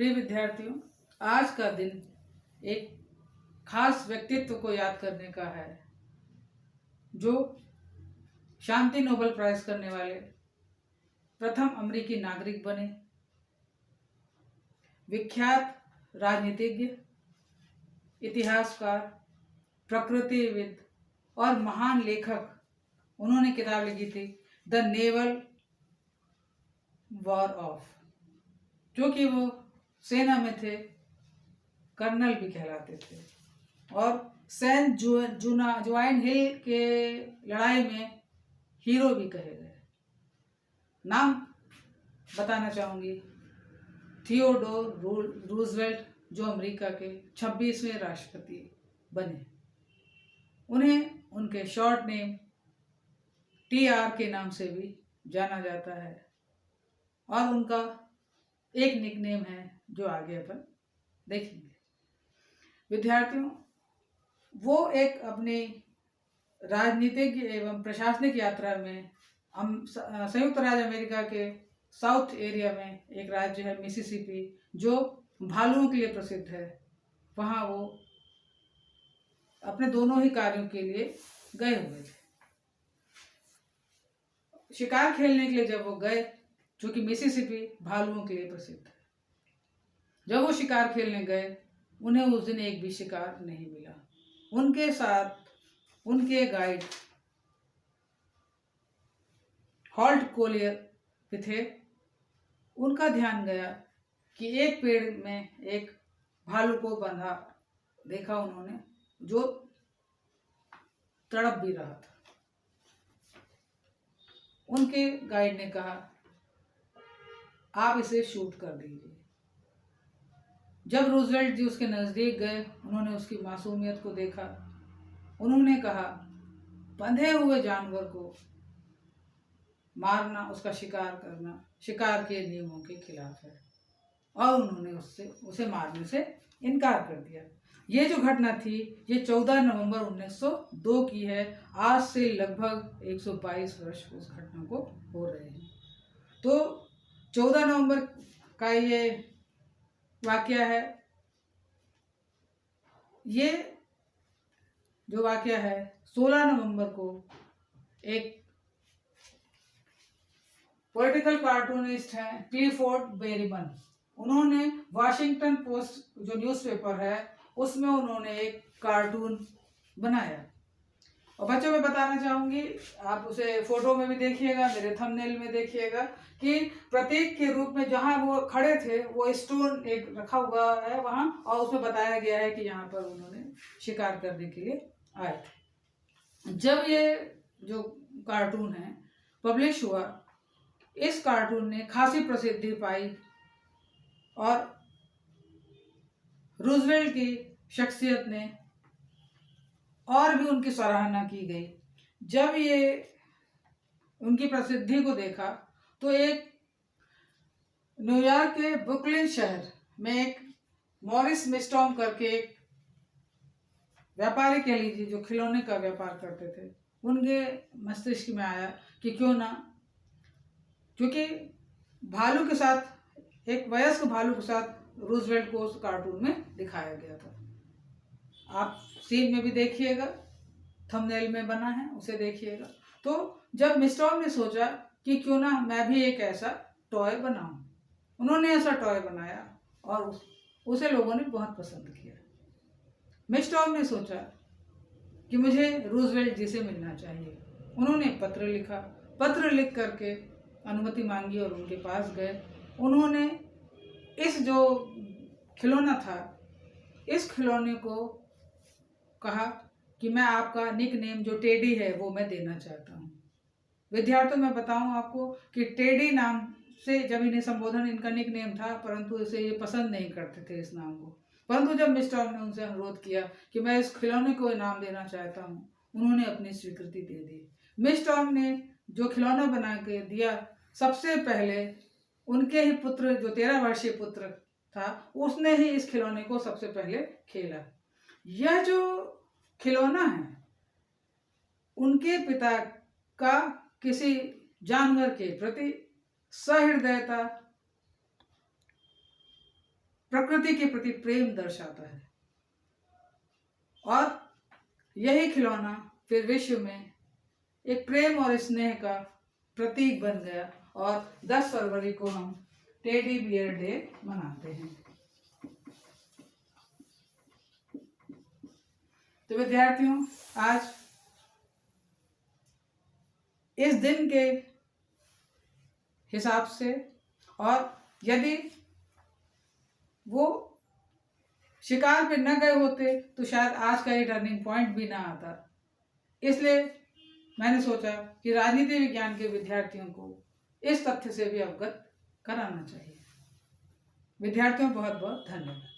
प्रिय विद्यार्थियों, आज का दिन एक खास व्यक्तित्व को याद करने का है जो शांति नोबेल प्राइज करने वाले प्रथम अमेरिकी नागरिक बने, विख्यात राजनीतिज्ञ, इतिहासकार, प्रकृतिविद और महान लेखक। उन्होंने किताब लिखी थी द नेवल वॉर ऑफ, जो कि वो सेना में थे, कर्नल भी कहलाते थे और सेंट जुवाइन हिल के लड़ाई में हीरो भी कहे गए। नाम बताना चाहूँगी, थियोडोर रूजवेल्ट, जो अमेरिका के 26वें राष्ट्रपति बने। उन्हें उनके शॉर्ट नेम TR के नाम से भी जाना जाता है और उनका एक निकनेम है जो आगे अपन देखेंगे। विद्यार्थियों, वो एक अपनी राजनीतिक एवं प्रशासनिक यात्रा में संयुक्त राज्य अमेरिका के साउथ एरिया में एक राज्य है मिसिसिपी, जो भालुओं के लिए प्रसिद्ध है। वहाँ वो अपने दोनों ही कार्यों के लिए गए हुए थे। शिकार खेलने के लिए जब वो गए, जो कि मिसिसिपी भालुओं के लिए प्रसिद्ध है, जब वो शिकार खेलने गए, उन्हें उस दिन एक भी शिकार नहीं मिला। उनके साथ उनके गाइड हॉल्ट कोलियर भी थे। उनका ध्यान गया कि एक पेड़ में एक भालू को बंधा देखा उन्होंने, जो तड़प भी रहा था। उनके गाइड ने कहा, आप इसे शूट कर दीजिए। जब रूजवेल्ट जी उसके नज़दीक गए, उन्होंने उसकी मासूमियत को देखा। उन्होंने कहा, बंधे हुए जानवर को मारना, उसका शिकार करना शिकार के नियमों के खिलाफ है, और उन्होंने उसे मारने से इनकार कर दिया। ये जो घटना थी, ये 14 नवंबर 1902 की है। आज से लगभग 122 वर्ष उस घटना को हो रहे हैं। तो 14 नवंबर का ये वाकया है। ये जो वाकया है, 16 नवंबर को एक पॉलिटिकल कार्टूनिस्ट हैं क्लिफोर्ड बेरिमन, उन्होंने वॉशिंगटन पोस्ट जो न्यूज़पेपर है उसमें उन्होंने एक कार्टून बनाया। और बच्चों में बताना चाहूँगी, आप उसे फोटो में भी देखिएगा, मेरे थंबनेल में देखिएगा, कि प्रतीक के रूप में जहाँ वो खड़े थे वो स्टोन एक रखा हुआ है वहाँ, और उसमें बताया गया है कि यहाँ पर उन्होंने शिकार करने के लिए आए थे। जब ये जो कार्टून है पब्लिश हुआ, इस कार्टून ने खासी प्रसिद्धि पाई और रूजवेल्ट की शख्सियत ने और भी उनकी सराहना की गई। जब ये उनकी प्रसिद्धि को देखा, तो एक न्यूयॉर्क के ब्रुकलिन शहर में एक मॉरिस मिस्टॉम करके एक व्यापारी कह लीजिए, जो खिलौने का व्यापार करते थे, उनके मस्तिष्क में आया कि क्यों ना, क्योंकि भालू के साथ, एक वयस्क भालू के साथ रूजवेल्ट को उस कार्टून में दिखाया गया था। आप सीन में भी देखिएगा, थंबनेल में बना है, उसे देखिएगा। तो जब मिस्टॉम ने सोचा कि क्यों ना मैं भी एक ऐसा टॉय बनाऊं, उन्होंने ऐसा टॉय बनाया और उसे लोगों ने बहुत पसंद किया। मिस्टॉम ने सोचा कि मुझे रूजवेल्ट जी से मिलना चाहिए। उन्होंने पत्र लिखा, पत्र लिख करके अनुमति मांगी और उनके पास गए। उन्होंने इस जो खिलौना था, इस खिलौने को कहा कि मैं आपका निक नेम जो टेडी है वो मैं देना चाहता हूँ। विद्यार्थियों, मैं बताऊँ आपको कि टेडी नाम से जब इन्हें संबोधन, इनका निक नेम था, परंतु इसे ये पसंद नहीं करते थे इस नाम को। परंतु जब मिस्टर ने उनसे अनुरोध किया कि मैं इस खिलौने को नाम देना चाहता हूँ, उन्होंने अपनी स्वीकृति दे दी। मिस्टर ने जो खिलौना बना के दिया, सबसे पहले उनके ही पुत्र, जो 13 वर्षीय पुत्र था, उसने ही इस खिलौने को सबसे पहले खेला। यह जो खिलौना है, उनके पिता का किसी जानवर के प्रति सहृदयता प्रकृति के प्रति प्रेम दर्शाता है और यही खिलौना फिर विश्व में एक प्रेम और स्नेह का प्रतीक बन गया और 10 फरवरी को हम टेडी बियर डे मनाते हैं। तो विद्यार्थियों, आज इस दिन के हिसाब से, और यदि वो शिकार पे न गए होते तो शायद आज का ये टर्निंग पॉइंट भी ना आता। इसलिए मैंने सोचा कि राजनीति विज्ञान के विद्यार्थियों को इस तथ्य से भी अवगत कराना चाहिए। विद्यार्थियों, बहुत बहुत धन्यवाद।